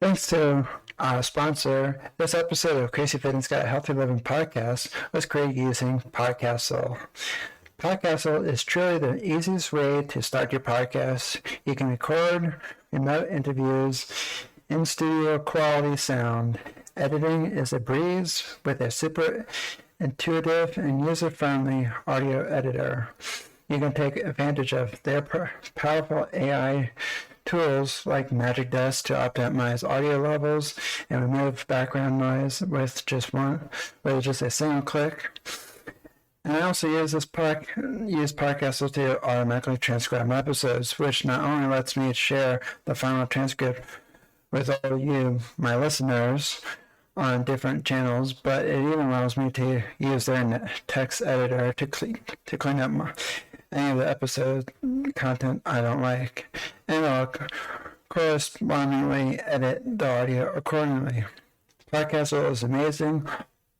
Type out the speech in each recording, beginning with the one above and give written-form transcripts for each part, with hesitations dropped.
Thanks to our sponsor, this episode of Crazy Fitness Guy Healthy Living podcast was created using Podcastle. Podcastle is truly the easiest way to start your podcast. You can record remote interviews in studio quality sound. Editing is a breeze with a super intuitive and user-friendly audio editor. You can take advantage of their powerful AI tools like Magic Dust to optimize audio levels and remove background noise with just a single click. And I also use Podcastle to automatically transcribe my episodes, which not only lets me share the final transcript with all of you, my listeners, on different channels, but it even allows me to use their text editor to clean up any of the episode content I don't like, and I'll correspondingly edit the audio accordingly. Podcastle is amazing,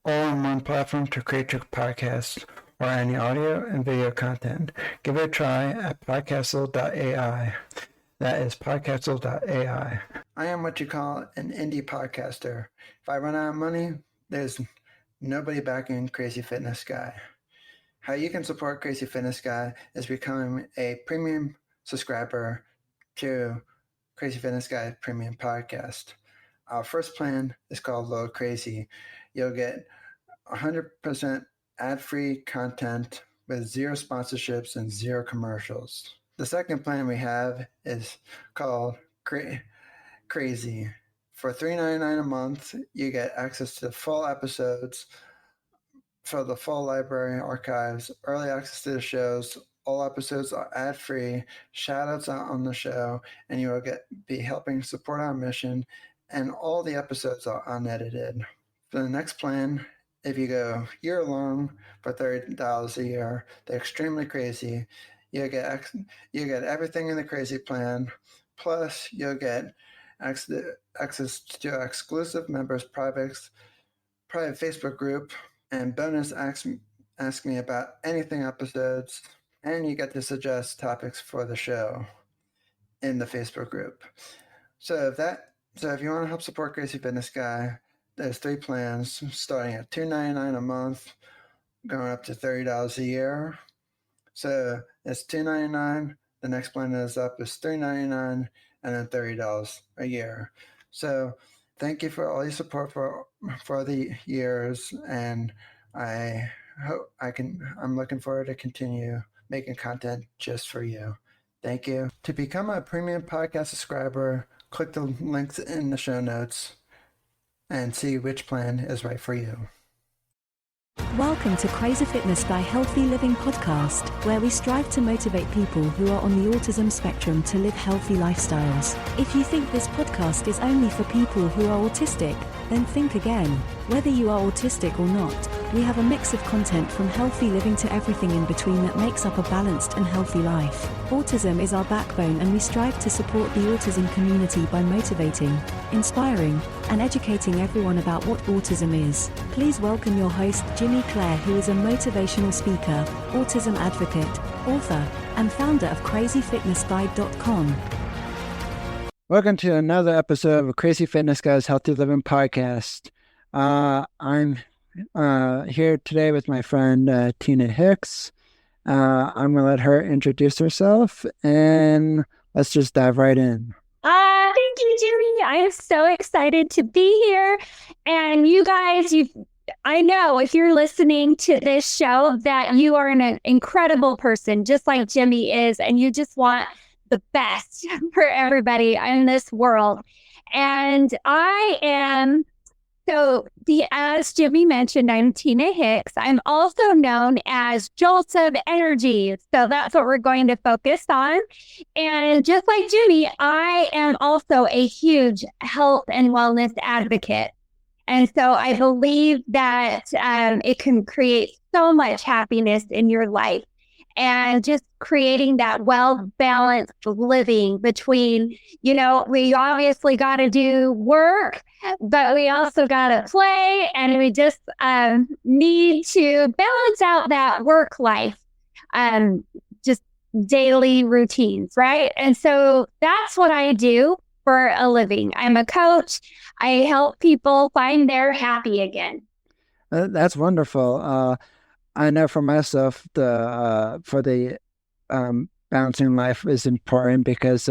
all-in-one platform to create your podcast or any audio and video content. Give it a try at podcastle.ai. That is podcastle.ai. I am what you call an indie podcaster. If I run out of money, there's nobody backing Crazy Fitness Guy. How you can support Crazy Fitness Guy is becoming a premium subscriber to Crazy Fitness Guy Premium Podcast. Our first plan is called Load Crazy. You'll get 100% ad-free content with zero sponsorships and zero commercials. The second plan we have is called Crazy. For $3.99 a month, you get access to full episodes for the full library archives, early access to the shows. All episodes are ad-free, shout-outs on the show, and you will be helping support our mission, and all the episodes are unedited. For the next plan, if you go year-long for $30 a year, they're extremely crazy. You get everything in the crazy plan, plus you'll get access to exclusive members' private Facebook group, and bonus ask me about anything episodes, and you get to suggest topics for the show in the Facebook group. So if you want to help support Crazy Fitness Guy, there's 3 plans starting at $2.99 a month, going up to $30 a year. So it's $2.99. The next plan is $3.99, and then $30 a year. So thank you for all your support for the years, and I'm looking forward to continue making content just for you. Thank you. To become a premium podcast subscriber, click the links in the show notes and see which plan is right for you. Welcome to Crazy Fitness Guy Healthy Living podcast, where we strive to motivate people who are on the autism spectrum to live healthy lifestyles. If you think this podcast is only for people who are autistic, then think again. Whether you are autistic or not, we have a mix of content from healthy living to everything in between that makes up a balanced and healthy life. Autism is our backbone, and we strive to support the autism community by motivating, inspiring, and educating everyone about what autism is. Please welcome your host, Jimmy Clare, who is a motivational speaker, autism advocate, author, and founder of CrazyFitnessGuy.com. Welcome to another episode of Crazy Fitness Guy's Healthy Living podcast. I'm here today with my friend Tina Hicks. I'm going to let her introduce herself, and let's just dive right in. Thank you, Jimmy. I am so excited to be here. And you guys, I know if you're listening to this show that you are an incredible person, just like Jimmy is, and you just want the best for everybody in this world. And as Jimmy mentioned, I'm Tina Hicks. I'm also known as Jolts of Energy. So that's what we're going to focus on. And just like Jimmy, I am also a huge health and wellness advocate. And so I believe that it can create so much happiness in your life. And just creating that well-balanced living between, we obviously got to do work, but we also got to play, and we just need to balance out that work life, just daily routines, right? And so that's what I do. for a living. I'm a coach. I help people find their happy again. That's wonderful. I know for myself, the balancing life is important because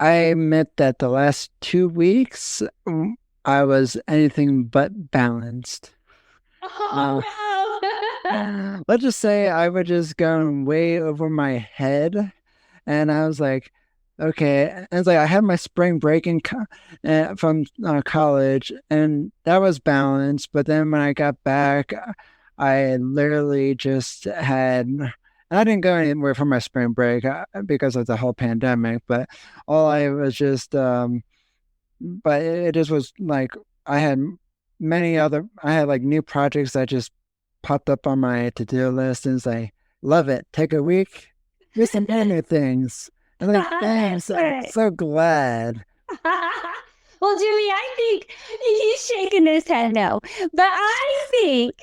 I admit that the last 2 weeks I was anything but balanced. Oh, no. Let's just say I was just going way over my head, and I was like, okay. And it's like I had my spring break from college, and that was balanced. But then when I got back, I literally just had. And I didn't go anywhere for my spring break because of the whole pandemic. But all I was just, but it just was like I had like new projects that just popped up on my to-do list, and it's like, love it. Take a week, do some other things. I'm like, thanks. I'm so glad. Well, Jimmy, I think he's shaking his head no. But I think,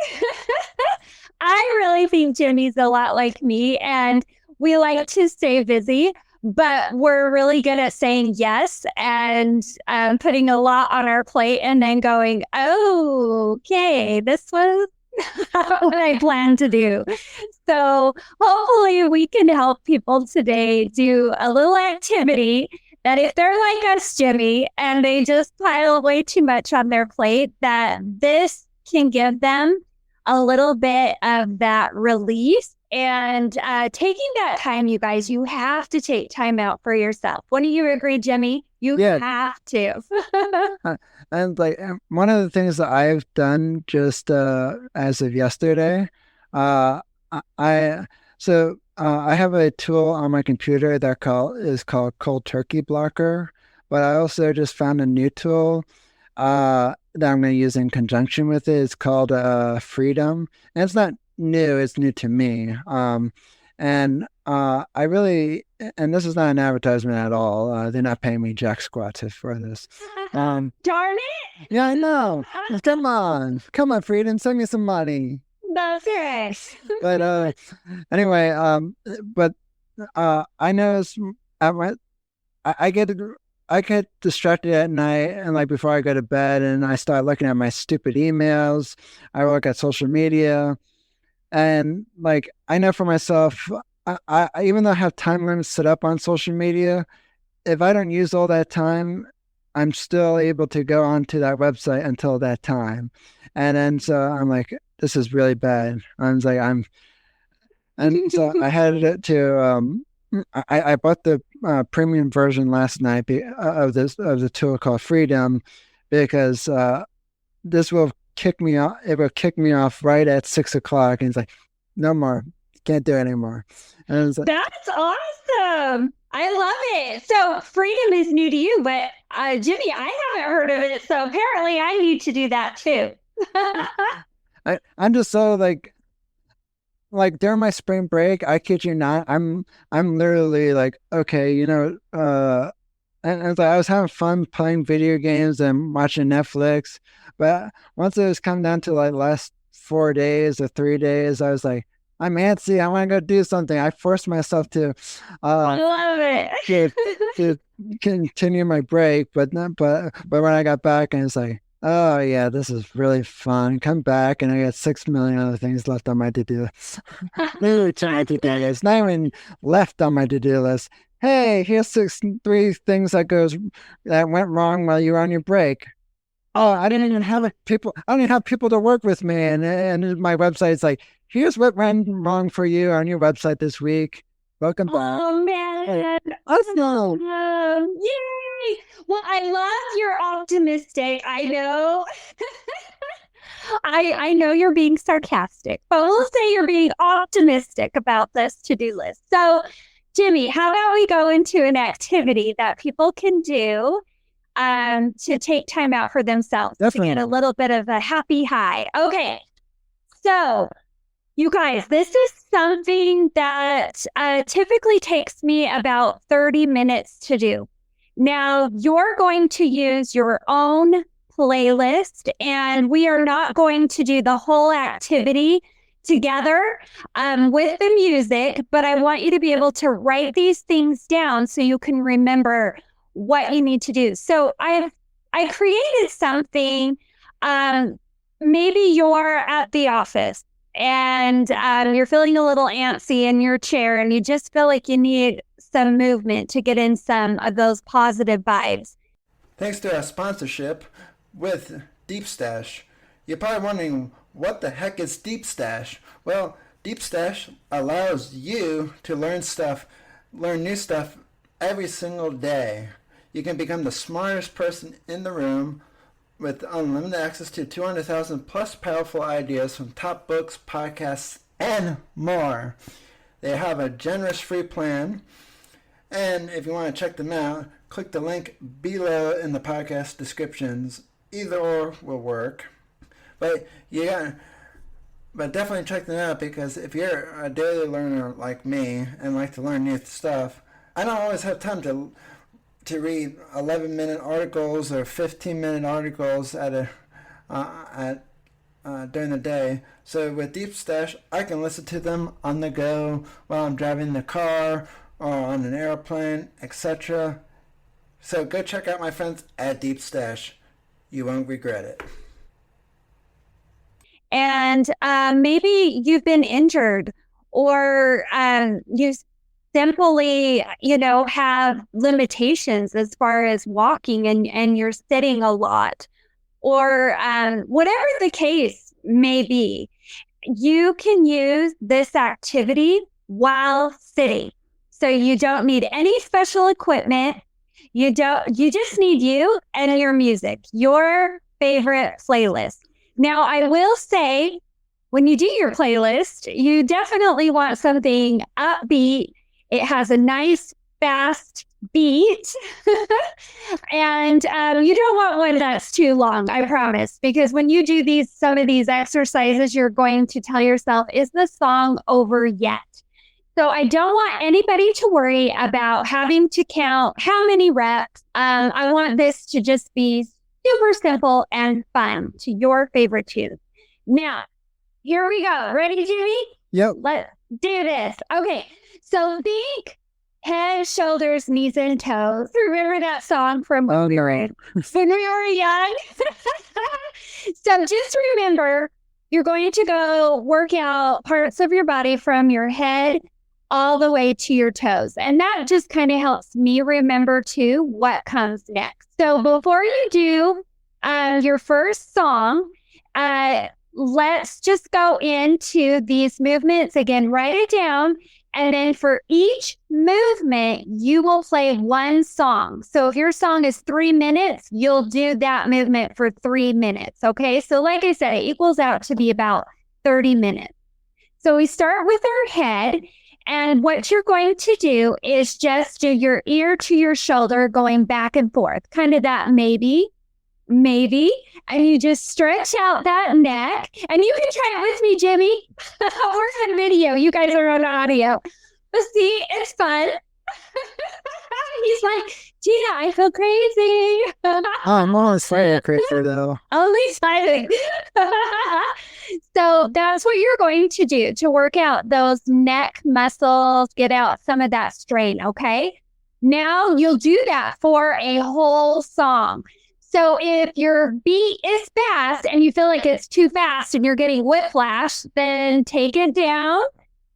I really think Jimmy's a lot like me, and we like to stay busy, but we're really good at saying yes and putting a lot on our plate and then going, oh, okay, this was what I planned to do. So hopefully we can help people today do a little activity that if they're like us, Jimmy, and they just pile way too much on their plate, that this can give them a little bit of that release. And taking that time, you guys, you have to take time out for yourself. Wouldn't you agree, Jimmy? You have to. And like one of the things that I've done just as of yesterday, I have a tool on my computer that is called Cold Turkey Blocker, but I also just found a new tool that I'm going to use in conjunction with it. It's called Freedom, and it's not new; it's new to me. I really, and this is not an advertisement at all. They're not paying me jack squat for this. Darn it! Yeah, I know. Come on, Freedom, send me some money. That's right. But anyway, I notice I get distracted at night, and like before I go to bed, and I start looking at my stupid emails. I look at social media, and like I know for myself, I even though I have time limits set up on social media, if I don't use all that time, I'm still able to go onto that website until that time. And then so I'm like, this is really bad. And so I had to I bought the premium version last night of the tool called Freedom, because this will kick me off. It will kick me off right at 6:00, and it's like, no more, can't do it anymore. And it's like, that's awesome. I love it. So Freedom is new to you, but Jimmy, I haven't heard of it. So apparently I need to do that too. I'm just so like during my spring break, I kid you not, I'm literally like, okay, and it's like I was having fun playing video games and watching Netflix, but once it was come down to like last 4 days or 3 days, I was like, I'm antsy. I want to go do something. I forced myself to I love it. to continue my break, but when I got back, and it's like, oh yeah, this is really fun. Come back, and I got 6 million other things left on my to-do list. It's not even left on my to-do list. Hey, here's 3 things that went wrong while you were on your break. Oh, I don't even have people to work with me, and my website's like, here's what went wrong for you on your website this week. Welcome back. Oh man. Awesome. Yay. Well, I love you're optimistic. I know. I know you're being sarcastic, but we'll say you're being optimistic about this to-do list. So, Jimmy, how about we go into an activity that people can do to take time out for themselves, Definitely. to get a little bit of a happy high. Okay. So, you guys, this is something that typically takes me about 30 minutes to do. Now, you're going to use your own playlist, and we are not going to do the whole activity together with the music, but I want you to be able to write these things down so you can remember what you need to do. So I created something. Maybe you're at the office and you're feeling a little antsy in your chair and you just feel like you need some movement to get in some of those positive vibes. Thanks to our sponsorship with Deep Stash. You're probably wondering, what the heck is Deep Stash? Well, Deep Stash allows you to learn new stuff every single day. You can become the smartest person in the room with unlimited access to 200,000 plus powerful ideas from top books, podcasts, and more. They have a generous free plan. And if you want to check them out, click the link below in the podcast descriptions. Either or will work. But definitely check them out, because if you're a daily learner like me and like to learn new stuff, I don't always have time to read 11-minute articles or 15-minute articles during the day. So with Deep Stash, I can listen to them on the go while I'm driving the car or on an airplane, etc. So go check out my friends at Deep Stash. You won't regret it. And maybe you've been injured, or you simply, have limitations as far as walking and you're sitting a lot, or whatever the case may be. You can use this activity while sitting. So you don't need any special equipment. You just need you and your music, your favorite playlist. Now, I will say, when you do your playlist, you definitely want something upbeat. It has a nice, fast beat. And you don't want one that's too long, I promise. Because when you do some of these exercises, you're going to tell yourself, is the song over yet? So I don't want anybody to worry about having to count how many reps. I want this to just be super simple and fun to your favorite tune. Now, here we go. Ready, Jimmy? Yep. Let's do this. Okay. So think head, shoulders, knees, and toes. Remember that song from when we were young? So just remember, you're going to go work out parts of your body from your head all the way to your toes. And that just kind of helps me remember too what comes next. So before you do your first song, let's just go into these movements again. Write it down. And then for each movement, you will play one song. So if your song is 3 minutes, you'll do that movement for 3 minutes. Okay. So like I said, it equals out to be about 30 minutes. So we start with our head. And what you're going to do is just do your ear to your shoulder going back and forth. Kind of that maybe. And you just stretch out that neck. And you can try it with me, Jimmy. We're on video. You guys are on audio. But see, it's fun. He's like, Tina, I feel crazy. I'm only slightly crazy though. Only slightly. So that's what you're going to do to work out those neck muscles, get out some of that strain, okay? Now you'll do that for a whole song. So if your beat is fast and you feel like it's too fast and you're getting whiplash, then take it down,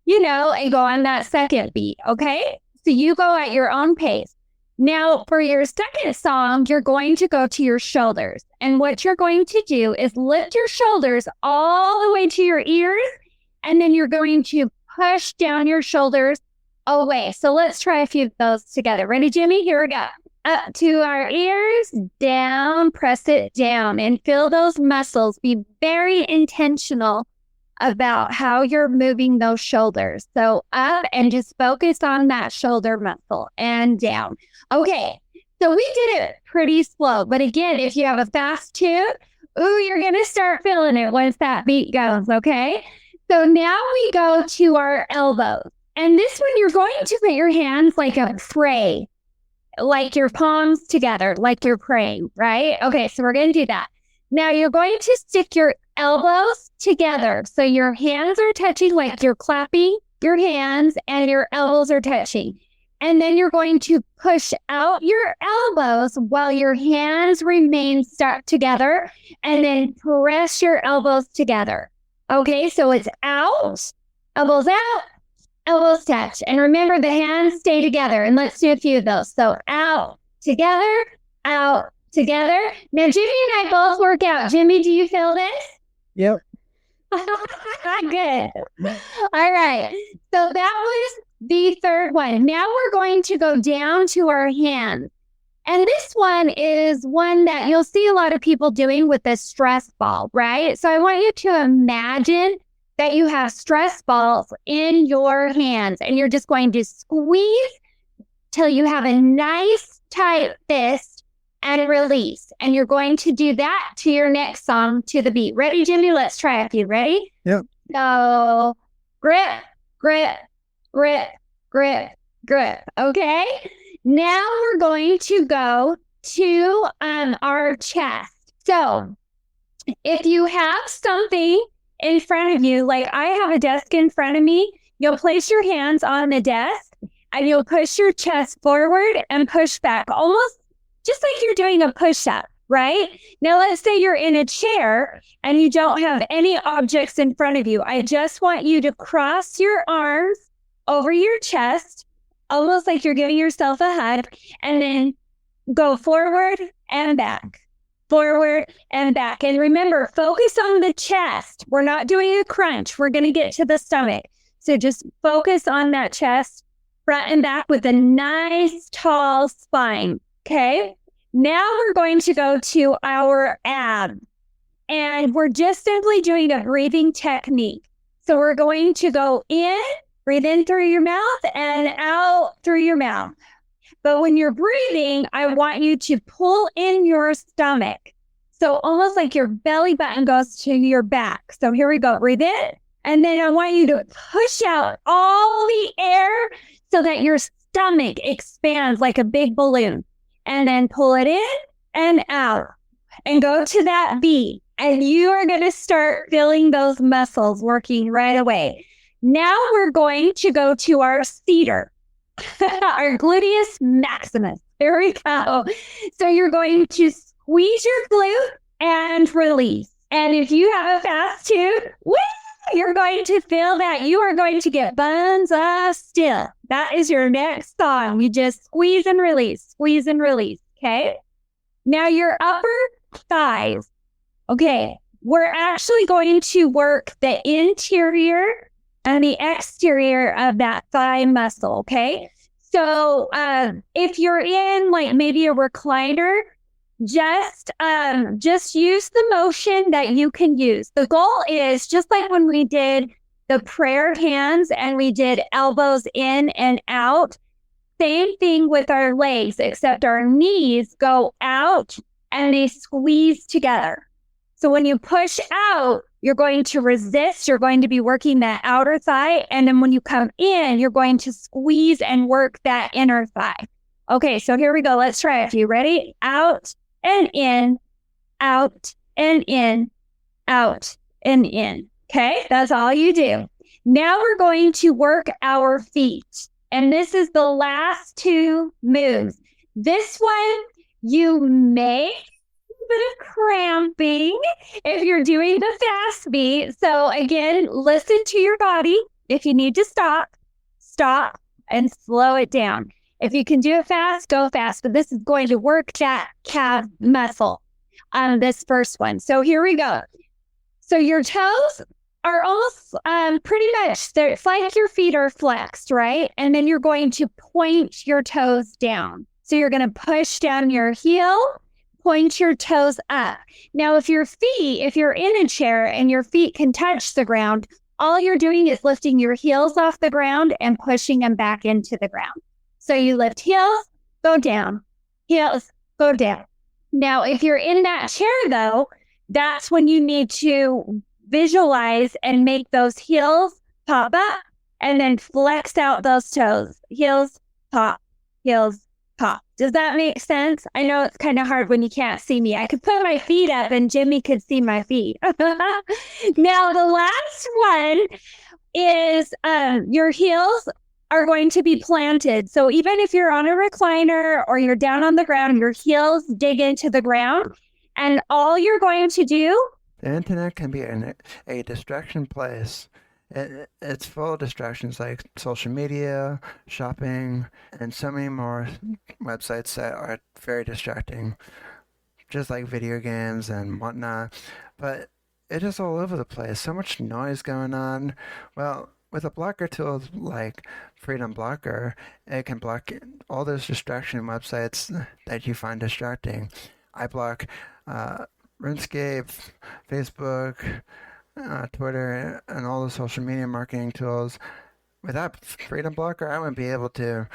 and go on that second beat, okay? So you go at your own pace. Now, for your second song, you're going to go to your shoulders. And what you're going to do is lift your shoulders all the way to your ears, and then you're going to push down your shoulders away. So let's try a few of those together. Ready, Jimmy? Here we go. Up to our ears, down, press it down, and feel those muscles. Be very intentional about how you're moving those shoulders. So up and just focus on that shoulder muscle and down. Okay, so we did it pretty slow. But again, if you have a fast tune, you're going to start feeling it once that beat goes, okay? So now we go to our elbows. And this one, you're going to put your hands like a pray, like your palms together, like you're praying, right? Okay, so we're going to do that. Now you're going to stick your elbows together. So your hands are touching, like you're clapping your hands and your elbows are touching. And then you're going to push out your elbows while your hands remain stuck together, and then press your elbows together. Okay, so it's out, elbows out, elbows touch. And remember, the hands stay together. And let's do a few of those. So out, together, out, together. Now, Jimmy and I both work out. Jimmy, do you feel this? Yep. Good. All right. So that was the third one. Now we're going to go down to our hands. And this one is one that you'll see a lot of people doing with a stress ball, right? So I want you to imagine that you have stress balls in your hands, and you're just going to squeeze till you have a nice tight fist and release. And you're going to do that to your next song to the beat. Ready, Jimmy? Let's try a few. Ready? Yep. So grip, grip, grip, grip, grip. Okay. Now we're going to go to our chest. So if you have something in front of you, like I have a desk in front of me, you'll place your hands on the desk and you'll push your chest forward and push back, almost just like you're doing a push-up, right? Now, let's say you're in a chair and you don't have any objects in front of you. I just want you to cross your arms over your chest, almost like you're giving yourself a hug, and then go forward and back, forward and back. And remember, focus on the chest. We're not doing a crunch. We're going to get to the stomach. So just focus on that chest, front and back, with a nice tall spine. Okay. Now we're going to go to our abs, and we're just simply doing a breathing technique. So we're going to go in, breathe in through your mouth and out through your mouth. But when you're breathing, I want you to pull in your stomach. So almost like your belly button goes to your back. So here we go. Breathe in. And then I want you to push out all the air so that your stomach expands like a big balloon. And then pull it in and out and go to that beat. And you are going to start feeling those muscles working right away. Now we're going to go to our seater, our gluteus maximus. There we go. So you're going to squeeze your glute and release. And if you have a fast tooth, you're going to feel that you are going to get buns of steel. That is your next song. You just squeeze and release, okay? Now your upper thighs. Okay, we're actually going to work the interior and the exterior of that thigh muscle, okay? So if you're in like maybe a recliner, just use the motion that you can use. The goal is just like when we did the prayer hands and we did elbows in and out, same thing with our legs, except our knees go out and they squeeze together. So when you push out, you're going to resist. You're going to be working that outer thigh. And then when you come in, you're going to squeeze and work that inner thigh. Okay, so here we go. Let's try it. You ready? Out and in, out and in, out and in. Okay, that's all you do. Now we're going to work our feet. And this is the last two moves. This one, you may bit of cramping if you're doing the fast beat. So again, listen to your body. If you need to stop and slow it down. If you can do it fast, go fast. But this is going to work that calf muscle on this first one. So here we go. So your toes are almost pretty much, it's like your feet are flexed, right? And then you're going to point your toes down. So you're going to push down your heel, point your toes up. Now, if you're in a chair and your feet can touch the ground, all you're doing is lifting your heels off the ground and pushing them back into the ground. So you lift heels, go down, heels, go down. Now, if you're in that chair, though, that's when you need to visualize and make those heels pop up and then flex out those toes. Heels, pop, heels, pop. Does that make sense? I know it's kind of hard when you can't see me. I could put my feet up and Jimmy could see my feet. Now, the last one is your heels are going to be planted. So even if you're on a recliner or you're down on the ground, your heels dig into the ground, and all you're going to do. The internet can be a distraction place. It's full of distractions like social media, shopping, and so many more websites that are very distracting, just like video games and whatnot. But it's just all over the place. So much noise going on. Well, with a blocker tool like Freedom Blocker, it can block all those distraction websites that you find distracting. I block RuneScape, Facebook, Twitter, and all the social media marketing tools. Without Freedom Blocker, I wouldn't be able to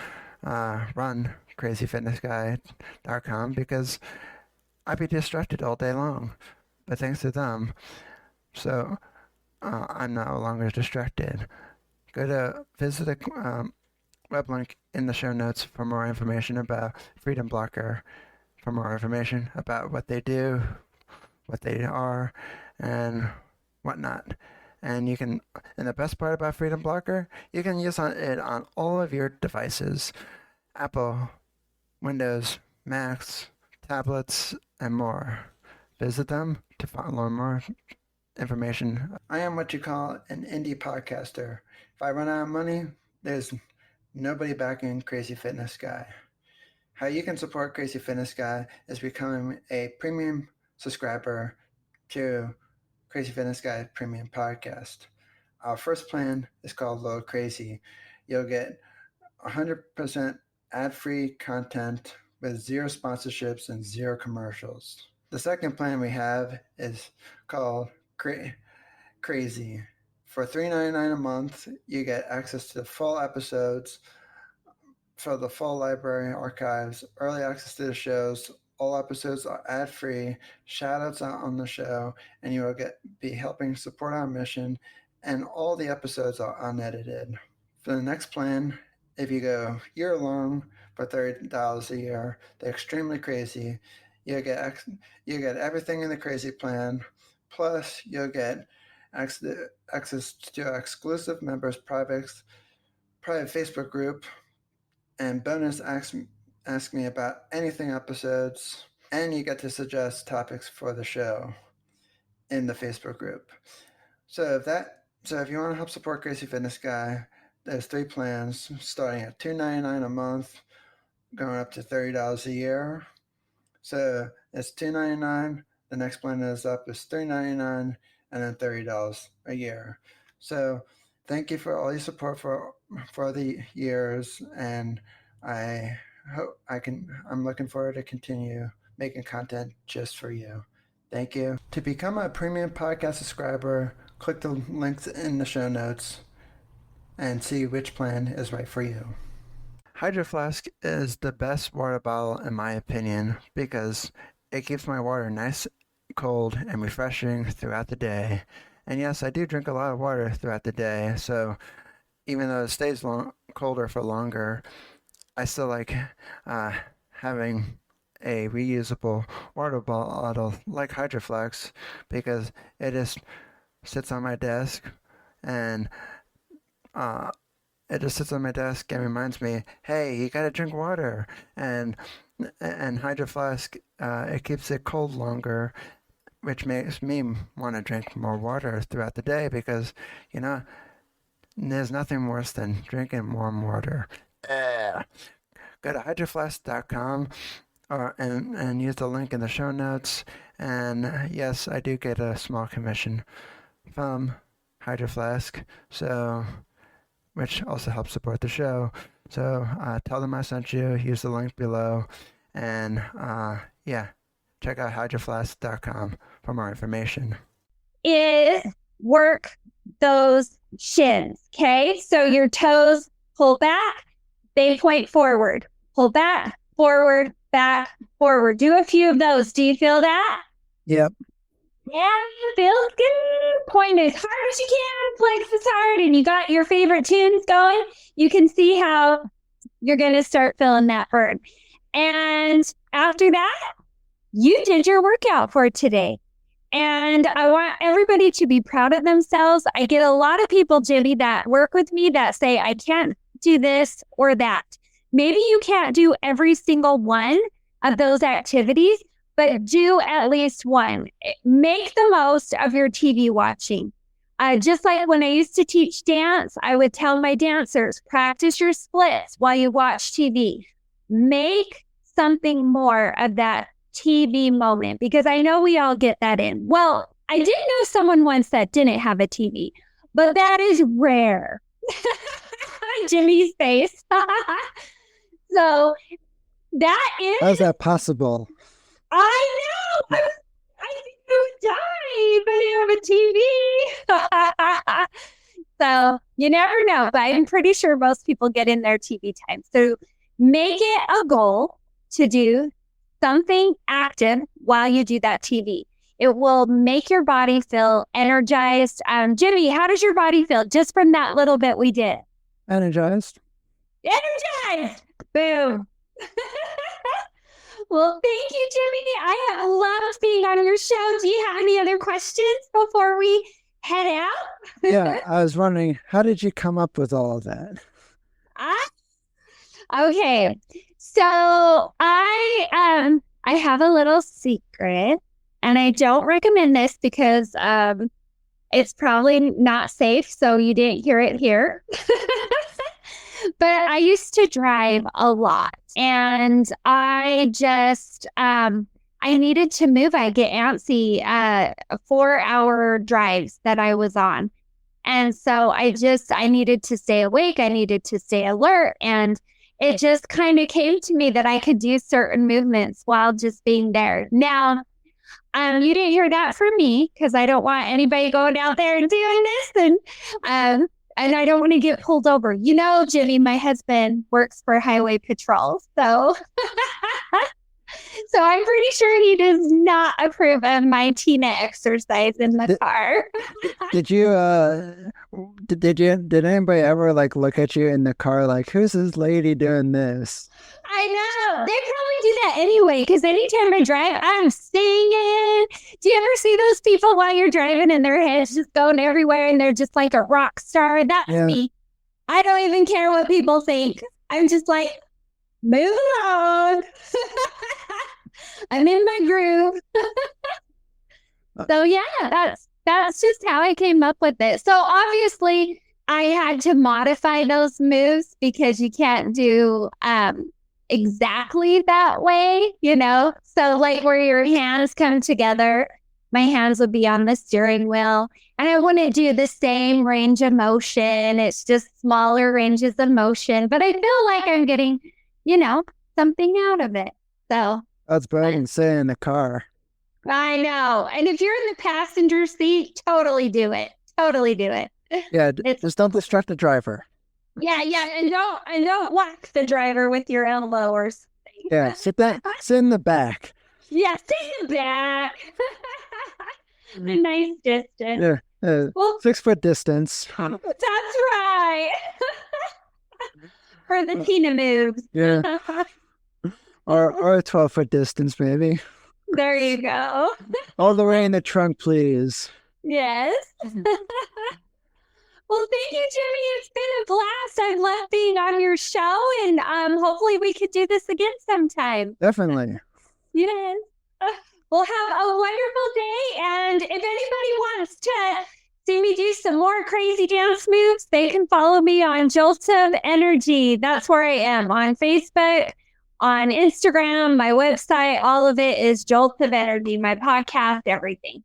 run CrazyFitnessGuy.com because I'd be distracted all day long. But thanks to them, so I'm no longer distracted. Go to visit the web link in the show notes for more information about Freedom Blocker, for more information about what they do, what they are, and whatnot. And you can, and the best part about Freedom Blocker, you can use it on all of your devices: Apple, Windows, Macs, tablets, and more. Visit them to learn more information. I am what you call an indie podcaster. If I run out of money, there's nobody backing Crazy Fitness Guy. How you can support Crazy Fitness Guy is becoming a premium subscriber to Crazy Fitness Guy Premium Podcast. Our first plan is called Load Crazy. You'll get 100% ad-free content with zero sponsorships and zero commercials. The second plan we have is called Crazy. For $3.99 a month, you get access to the full episodes, for the full library archives, early access to the shows. All episodes are ad-free, shout-outs on the show, and you will be helping support our mission, and all the episodes are unedited. For the next plan, if you go year-long for $30 a year, they're extremely crazy. You'll get everything in the crazy plan, plus you'll get access to exclusive members' private Facebook group, and bonus ask me about anything episodes, and you get to suggest topics for the show in the Facebook group. So if you want to help support Crazy Fitness Guy, there's 3 plans starting at $2.99 a month, going up to $30 a year. So it's $2.99. The next plan is up is $3.99, and then $30 a year. So thank you for all your support for the years, and I hope I'm looking forward to continue making content just for you. Thank you. To become a premium podcast subscriber, click the links in the show notes and see which plan is right for you. Hydro Flask is the best water bottle in my opinion because it keeps my water nice, cold, and refreshing throughout the day. And yes, I do drink a lot of water throughout the day, so even though it stays colder for longer, I still like having a reusable water bottle like Hydro Flask because it just sits on my desk and reminds me, hey, you gotta drink water. And Hydro Flask, it keeps it cold longer, which makes me want to drink more water throughout the day because, there's nothing worse than drinking warm water. Go to hydroflask.com and use the link in the show notes. And yes, I do get a small commission from Hydro Flask, which also helps support the show. So tell them I sent you, use the link below, and check out hydroflask.com for more information. Work those shins, okay? So your toes pull back, they point forward. Pull back, forward, back, forward. Do a few of those. Do you feel that? Yep. Yeah, feels good. Point as hard as you can, flex as hard, and you got your favorite tunes going. You can see how you're going to start feeling that burn. And after that, you did your workout for today. And I want everybody to be proud of themselves. I get a lot of people, Jimmy, that work with me that say, I can't do this or that. Maybe you can't do every single one of those activities, but do at least one. Make the most of your TV watching. Just like when I used to teach dance, I would tell my dancers, practice your splits while you watch TV. Make something more of that TV moment, because I know we all get that in. Well, I did know someone once that didn't have a TV, but that is rare. Jimmy's face. So that is... How's that possible? I know. I think I would die if I didn't have a TV. So you never know, but I'm pretty sure most people get in their TV time. So make it a goal to do something active while you do that TV. It will make your body feel energized. Jimmy, how does your body feel just from that little bit we did? Energized. Energized. Boom. Well, thank you, Jimmy. I have loved being on your show. Do you have any other questions before we head out? Yeah, I was wondering, how did you come up with all of that? Okay, so I have a little secret, and I don't recommend this because it's probably not safe, so you didn't hear it here. But I used to drive a lot, and I just, I needed to move. I get antsy 4-hour drives that I was on. And so I needed to stay awake. I needed to stay alert. And it just kind of came to me that I could do certain movements while just being there. Now, you didn't hear that from me because I don't want anybody going out there and doing this. And I don't want to get pulled over. You know, Jimmy, my husband works for Highway Patrol. So I'm pretty sure he does not approve of my Tina exercise in the car. Did anybody ever like look at you in the car like, who's this lady doing this? I know. They probably do that anyway, because anytime I drive, I'm singing. Do you ever see those people while you're driving and their heads just going everywhere and they're just like a rock star? That's me. I don't even care what people think. I'm just like, move along. I'm in my groove. So yeah, that's just how I came up with it. So obviously I had to modify those moves because you can't do exactly that way, you know? So like where your hands come together, my hands would be on the steering wheel, and I wouldn't do the same range of motion. It's just smaller ranges of motion, but I feel like I'm getting, you know, something out of it. So that's better than saying in the car. I know. And if you're in the passenger seat, totally do it. Totally do it. Yeah, just don't distract the driver. Yeah, and don't whack the driver with your elbow or something. Yeah, sit in the back. Yeah, sit in the back. A nice distance. Yeah, well, 6 foot distance. That's right. For the Tina moves. Yeah. Or a 12-foot distance, maybe. There you go. All the way in the trunk, please. Yes. Well, thank you, Jimmy. It's been a blast. I love being on your show, and hopefully we could do this again sometime. Definitely. Yes. Well, have a wonderful day, and if anybody wants to see me do some more crazy dance moves, they can follow me on Jolt of Energy. That's where I am, on Facebook, on Instagram, my website. All of it is Jolt of Energy, my podcast, everything.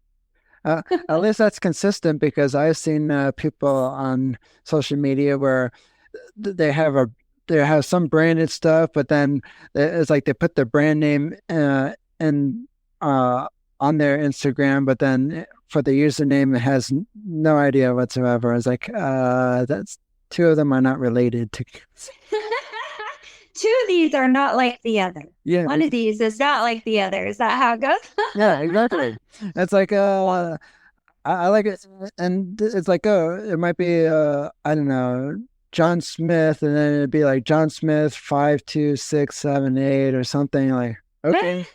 At least that's consistent, because I've seen people on social media where they have some branded stuff, but then it's like they put their brand name on their Instagram, but then for the username it has no idea whatsoever. It's like that's 2 of them are not related to. 2 of these are not like the other. Yeah. One of these is not like the other. Is that how it goes? Yeah, exactly. It's like I like it, and it's like, it might be I don't know, John Smith, and then it'd be like John Smith 52678 or something, like, okay.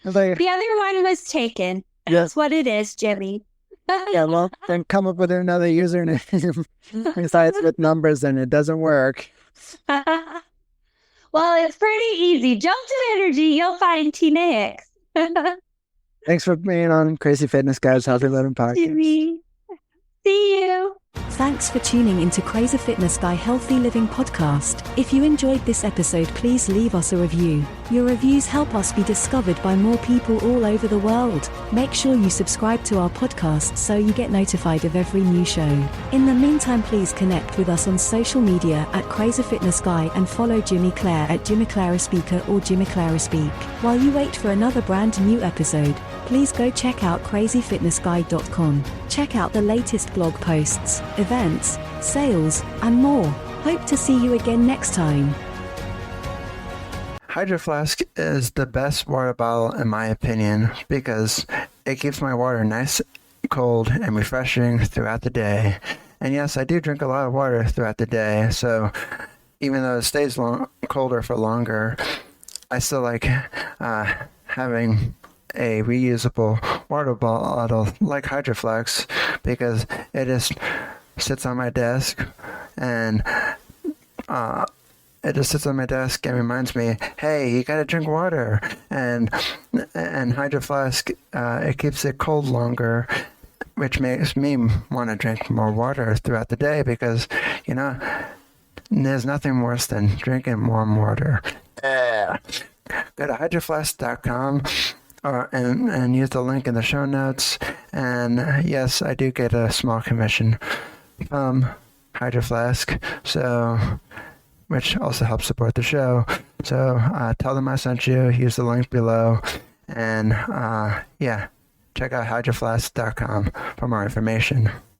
It's like, the other one was taken. Yeah. That's what it is, Jimmy. Yeah, well, then come up with another username besides with numbers and it doesn't work. Well, it's pretty easy. Jump to Energy. You'll find Tina Hicks. Thanks for being on Crazy Fitness Guys Healthy Living Podcast. Jimmy. See you. Thanks for tuning into Crazy Fitness Guy Healthy Living Podcast. If you enjoyed this episode, please leave us a review. Your reviews help us be discovered by more people all over the world. Make sure you subscribe to our podcast so you get notified of every new show. In the meantime, please connect with us on social media at Crazy Fitness Guy and follow Jimmy Clare at Jimmy Clare Speaker or Jimmy Clare Speak. While you wait for another brand new episode, please go check out CrazyFitnessGuy.com. Check out the latest blog posts, events, sales, and more. Hope to see you again next time. Hydro Flask is the best water bottle in my opinion because it keeps my water nice, cold, and refreshing throughout the day. And yes, I do drink a lot of water throughout the day, so even though it stays colder for longer, I still like having a reusable water bottle like Hydro Flask because it just sits on my desk and and reminds me, hey, you gotta drink water. And Hydro Flask, it keeps it cold longer, which makes me want to drink more water throughout the day because, you know, there's nothing worse than drinking warm water. Go to hydroflask.com and use the link in the show notes. And yes, I do get a small commission from Hydro Flask, which also helps support the show. So tell them I sent you, use the link below, and check out hydroflask.com for more information.